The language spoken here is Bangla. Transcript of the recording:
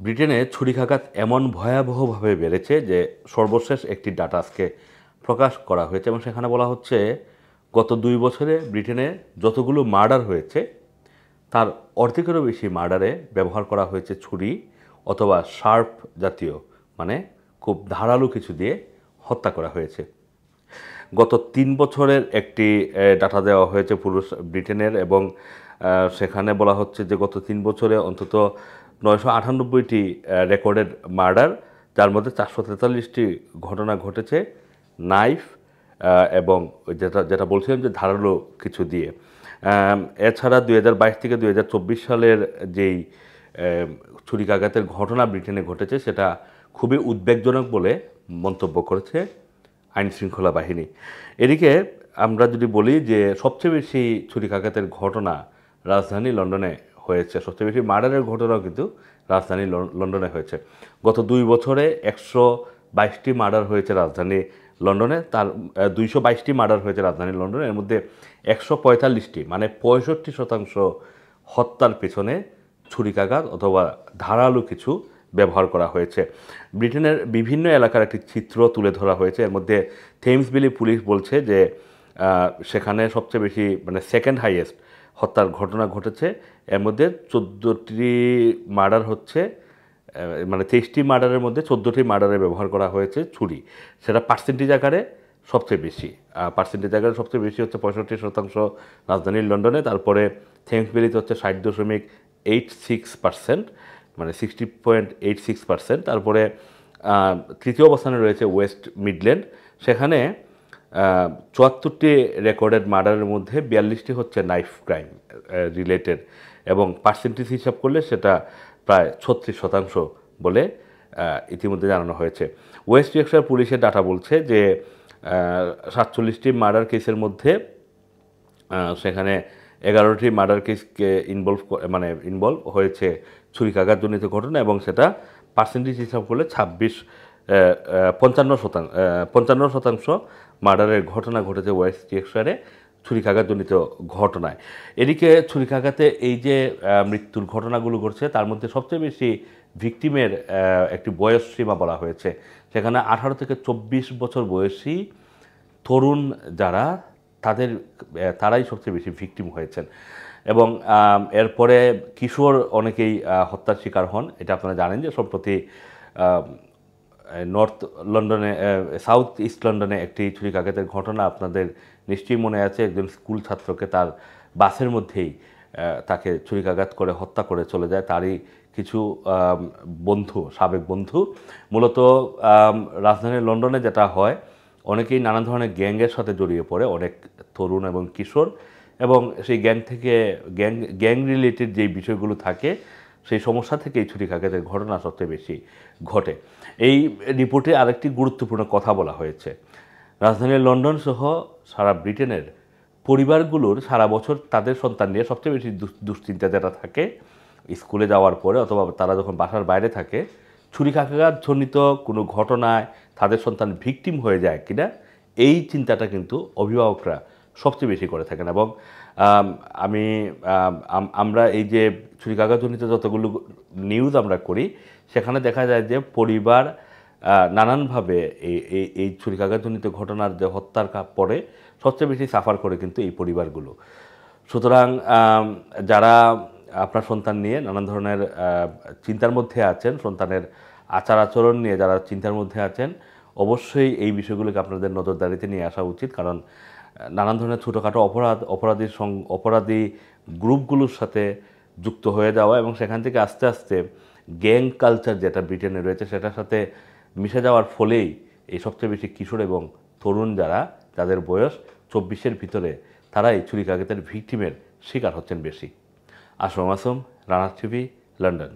ব্রিটেনে ছুরিকাঘাত এমন ভয়াবহভাবে বেড়েছে যে সর্বশেষ একটি ডাটা আজকে প্রকাশ করা হয়েছে এবং সেখানে বলা হচ্ছে গত 2 বছরে ব্রিটেনে যতগুলো মার্ডার হয়েছে তার অর্ধেকেরও বেশি মার্ডারে ব্যবহার করা হয়েছে ছুরি অথবা শার্প জাতীয় মানে খুব ধারালো কিছু দিয়ে হত্যা করা হয়েছে। গত 3 বছরের একটি ডাটা দেওয়া হয়েছে পুরো ব্রিটেনের এবং সেখানে বলা হচ্ছে যে গত 3 বছরে অন্তত 998টি রেকর্ডেড মার্ডার, যার মধ্যে 443টি ঘটনা ঘটেছে নাইফ এবং যেটা যেটা বলছিলাম যে ধারালো কিছু দিয়ে। এছাড়া 2022 থেকে 2024 সালের যেই ছুরিকাঘাতের ঘটনা ব্রিটেনে ঘটেছে সেটা খুবই উদ্বেগজনক বলে মন্তব্য করেছে আইনশৃঙ্খলা বাহিনী। এদিকে আমরা যদি বলি যে সবচেয়ে বেশি ছুরিকাঘাতের ঘটনা রাজধানী লন্ডনে হয়েছে, সবচেয়ে বেশি মার্ডারের ঘটনাও কিন্তু রাজধানী লন্ডনে হয়েছে। গত 2 বছরে 122টি মার্ডার হয়েছে রাজধানী লন্ডনে, তার 222টি মার্ডার হয়েছে রাজধানী লন্ডনে, এর মধ্যে 145টি মানে 65% হত্যার পেছনে ছুরিকাঘাত অথবা ধারালো কিছু ব্যবহার করা হয়েছে। ব্রিটেনের বিভিন্ন এলাকার একটি চিত্র তুলে ধরা হয়েছে। এর মধ্যে থেমসভিলি পুলিশ বলছে যে সেখানে সবচেয়ে বেশি মানে সেকেন্ড হাইয়েস্ট হত্যার ঘটনা ঘটেছে। এর মধ্যে 14টি মার্ডার হচ্ছে, মানে 23টি মার্ডারের মধ্যে 14টি মার্ডারে ব্যবহার করা হয়েছে ছুরি। সেটা পার্সেন্টেজ আকারে সবচেয়ে বেশি, পার্সেন্টেজ আকারে সবচেয়ে বেশি হচ্ছে 65% রাজধানীর লন্ডনে। তারপরে থেমসভিলিতে হচ্ছে 60.86%, মানে 60.86%। তারপরে তৃতীয় অবস্থানে রয়েছে ওয়েস্ট মিডল্যান্ড, সেখানে 74টি রেকর্ডেড মার্ডারের মধ্যে 42টি হচ্ছে নাইফ ক্রাইম রিলেটেড এবং পার্সেন্টেজ হিসাব করলে সেটা প্রায় 36% বলে ইতিমধ্যে জানানো হয়েছে। ওয়েস্ট ইয়র্কশায়ার পুলিশের ডাটা বলছে যে 47টি মার্ডার কেসের মধ্যে সেখানে 11টি মার্ডার কেসকে ইনভলভ হয়েছে ছুরিকাঘাতজনিত ঘটনা এবং সেটা পার্সেন্টেজ হিসাব করলে 55% মার্ডারের ঘটনা ঘটেছে ওয়েস্ট ইয়র্কশায়ারে ছুরিকাঘাতজনিত ঘটনায়। এদিকে ছুরিকাঘাতে এই যে মৃত্যুর ঘটনাগুলো ঘটছে তার মধ্যে সবচেয়ে বেশি ভিকটিমের একটি বয়স সীমা বলা হয়েছে। সেখানে 18 থেকে 24 বছর বয়সী তরুণ যারা তারাই সবচেয়ে বেশি ভিকটিম হয়েছেন এবং এরপরে কিশোর অনেকেই হত্যার শিকার হন। এটা আপনারা জানেন যে সম্প্রতি নর্থ লন্ডনে, সাউথ ইস্ট লন্ডনে একটি ছুরিকাঘাতের ঘটনা আপনাদের নিশ্চয়ই মনে আছে। একজন স্কুল ছাত্রকে তার বাসের মধ্যেই তাকে ছুরিকাঘাত করে হত্যা করে চলে যায় তারই কিছু সাবেক বন্ধু। মূলত রাজধানী লন্ডনে যেটা হয়, অনেকেই নানা ধরনের গ্যাংয়ের সাথে জড়িয়ে পড়ে, অনেক তরুণ এবং কিশোর, এবং সেই গ্যাং থেকে গ্যাং রিলেটেড যেই বিষয়গুলো থাকে সেই সমস্যা থেকে এই ছুরিকাঘাতের ঘটনা সবচেয়ে বেশি ঘটে। এই রিপোর্টে আরেকটি গুরুত্বপূর্ণ কথা বলা হয়েছে। রাজধানী লন্ডন সহ সারা ব্রিটেনের পরিবারগুলোর সারা বছর তাদের সন্তান নিয়ে সবচেয়ে বেশি দুশ্চিন্তা যেটা থাকে স্কুলে যাওয়ার পরে অথবা তারা যখন বাসার বাইরে থাকে, ছুরিকাঘাতজনিত কোনো ঘটনায় তাদের সন্তান ভিকটিম হয়ে যায় কিনা এই চিন্তাটা কিন্তু অভিভাবকরা সবচেয়ে বেশি করে থাকেন। এবং আমরা এই যে ছুরিকাঘাতজনিত যতগুলো নিউজ আমরা করি সেখানে দেখা যায় যে পরিবার নানানভাবে এই ছুরিকাঘাতজনিত ঘটনার যে হত্যার পরে সবচেয়ে বেশি সাফার করে কিন্তু এই পরিবারগুলো। সুতরাং যারা আপনার সন্তান নিয়ে নানান ধরনের চিন্তার মধ্যে আছেন, সন্তানের আচার আচরণ নিয়ে যারা চিন্তার মধ্যে আছেন, অবশ্যই এই বিষয়গুলোকে আপনাদের নজরদারিতে নিয়ে আসা উচিত। কারণ নানান ধরনের ছোটোখাটো অপরাধী গ্রুপগুলোর সাথে যুক্ত হয়ে যাওয়া এবং সেখান থেকে আস্তে আস্তে গ্যাং কালচার যেটা ব্রিটেনে রয়েছে সেটার সাথে মিশে যাওয়ার ফলেই এই সবচেয়ে বেশি কিশোর এবং তরুণ যাদের বয়স 24-এর ভিতরে তারা এই ছুরিকাঘাতের ভিকটিমের শিকার হচ্ছেন বেশি। Assam Assam, Rana TV, London.